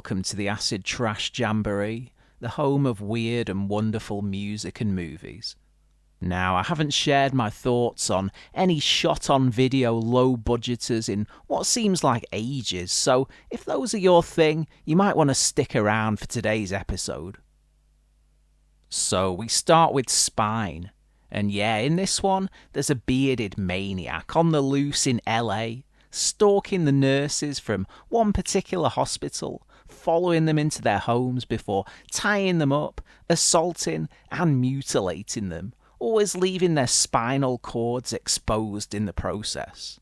welcome to the Acid Trash Jamboree, the home of weird and wonderful music and movies. Now, I haven't shared my thoughts on any shot-on-video low-budgeters in what seems like ages, so if those are your thing, you might want to stick around for today's episode. So, we start with Spine, and yeah, in this one, there's a bearded maniac on the loose in LA, stalking the nurses from one particular hospital, following them into their homes before tying them up, assaulting and mutilating them, always leaving their spinal cords exposed in the process.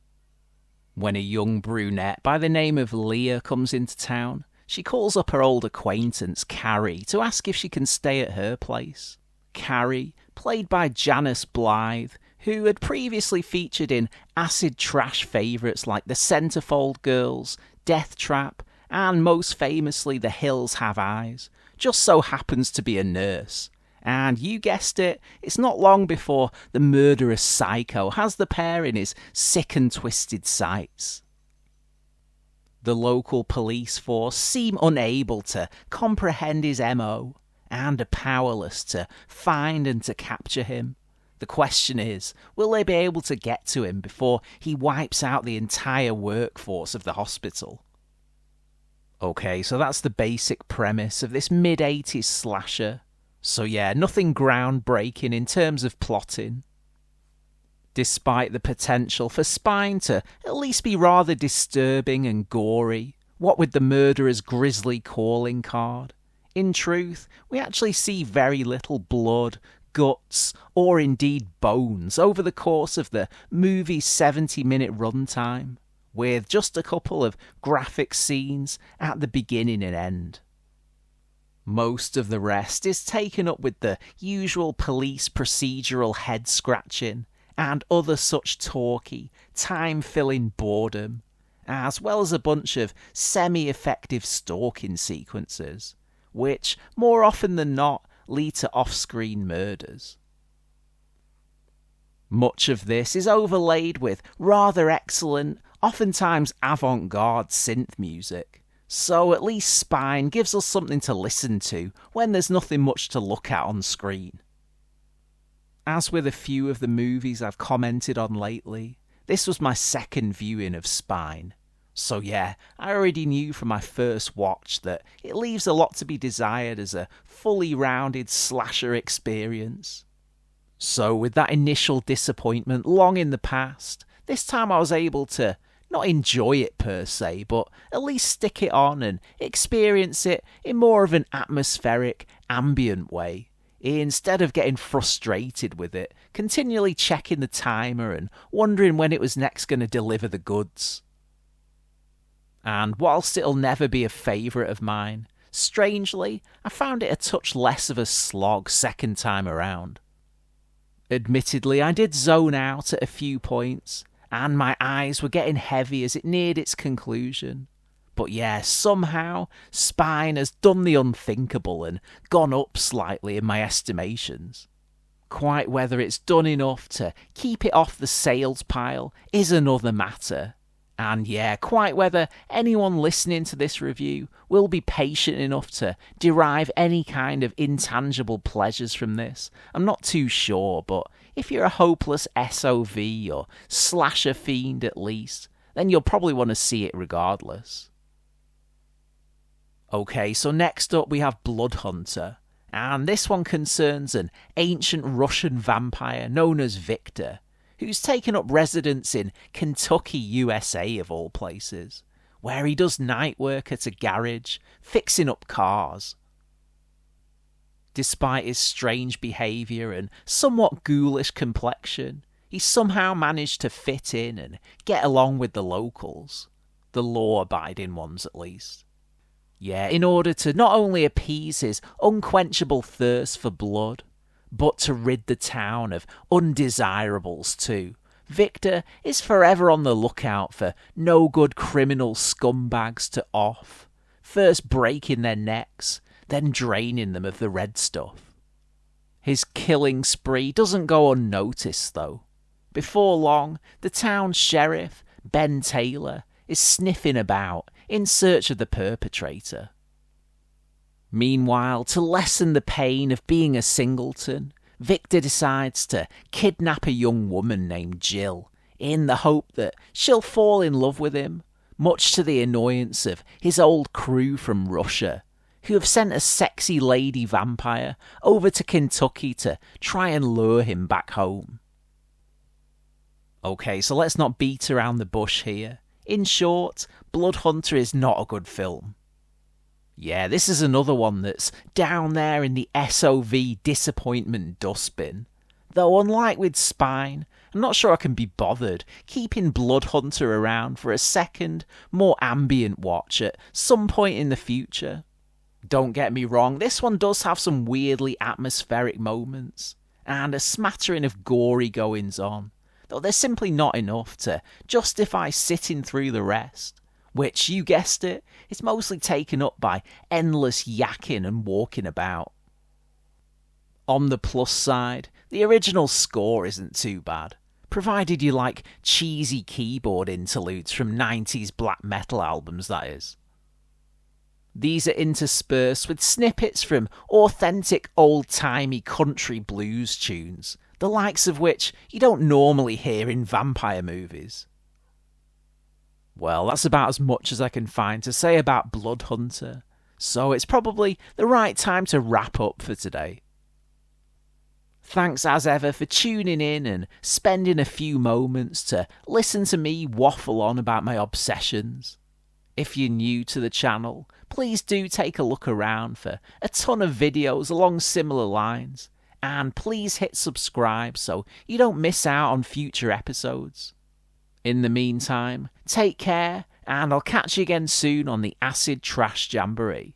When a young brunette by the name of Leah comes into town, she calls up her old acquaintance Carrie to ask if she can stay at her place. Carrie, played by Janice Blythe, who had previously featured in acid trash favourites like The Centerfold Girls, Death Trap, and most famously The Hills Have Eyes, just so happens to be a nurse. And you guessed it, it's not long before the murderous psycho has the pair in his sick and twisted sights. The local police force seem unable to comprehend his MO, and are powerless to find and to capture him. The question is, will they be able to get to him before he wipes out the entire workforce of the hospital? Okay, so that's the basic premise of this mid-80s slasher. So yeah, nothing groundbreaking in terms of plotting. Despite the potential for Spine to at least be rather disturbing and gory, what with the murderer's grisly calling card, in truth, we actually see very little blood, guts, or indeed bones over the course of the movie's 70-minute runtime, with just a couple of graphic scenes at the beginning and end. Most of the rest is taken up with the usual police procedural head-scratching and other such talky, time-filling boredom, as well as a bunch of semi-effective stalking sequences, which, more often than not, lead to off-screen murders. Much of this is overlaid with rather excellent, oftentimes avant-garde synth music, so at least Spine gives us something to listen to when there's nothing much to look at on screen. As with a few of the movies I've commented on lately, this was my second viewing of Spine. So yeah, I already knew from my first watch that it leaves a lot to be desired as a fully rounded slasher experience. So with that initial disappointment long in the past, this time I was able to not enjoy it per se, but at least stick it on and experience it in more of an atmospheric, ambient way, instead of getting frustrated with it, continually checking the timer and wondering when it was next going to deliver the goods. And whilst it'll never be a favourite of mine, strangely, I found it a touch less of a slog second time around. Admittedly, I did zone out at a few points, and my eyes were getting heavy as it neared its conclusion. But yeah, somehow, Spine has done the unthinkable and gone up slightly in my estimations. Quite whether it's done enough to keep it off the sales pile is another matter. And yeah, quite whether anyone listening to this review will be patient enough to derive any kind of intangible pleasures from this, I'm not too sure, but if you're a hopeless SOV or slasher fiend at least, then you'll probably want to see it regardless. Okay, so next up we have Bloodhunter, and this one concerns an ancient Russian vampire known as Victor, who's taken up residence in Kentucky, USA of all places, where he does night work at a garage, fixing up cars. Despite his strange behaviour and somewhat ghoulish complexion, he somehow managed to fit in and get along with the locals, the law-abiding ones at least. Yeah, in order to not only appease his unquenchable thirst for blood, but to rid the town of undesirables too. Victor is forever on the lookout for no-good criminal scumbags to off, first breaking their necks, then draining them of the red stuff. His killing spree doesn't go unnoticed though. Before long, the town's sheriff, Ben Taylor, is sniffing about in search of the perpetrator. Meanwhile, to lessen the pain of being a singleton, Victor decides to kidnap a young woman named Jill in the hope that she'll fall in love with him, much to the annoyance of his old crew from Russia, who have sent a sexy lady vampire over to Kentucky to try and lure him back home. Okay, so let's not beat around the bush here. In short, Bloodhunter is not a good film. Yeah, this is another one that's down there in the SOV disappointment dustbin. Though unlike with Spine, I'm not sure I can be bothered keeping Bloodhunter around for a second, more ambient watch at some point in the future. Don't get me wrong, this one does have some weirdly atmospheric moments, and a smattering of gory goings-on, though there's simply not enough to justify sitting through the rest, which, you guessed it, is mostly taken up by endless yakking and walking about. On the plus side, the original score isn't too bad, provided you like cheesy keyboard interludes from 90s black metal albums, that is. These are interspersed with snippets from authentic old-timey country blues tunes, the likes of which you don't normally hear in vampire movies. Well, that's about as much as I can find to say about Bloodhunter, so it's probably the right time to wrap up for today. Thanks as ever for tuning in and spending a few moments to listen to me waffle on about my obsessions. If you're new to the channel, please do take a look around for a ton of videos along similar lines, and please hit subscribe so you don't miss out on future episodes. In the meantime, take care, and I'll catch you again soon on the Acid Trash Jamboree.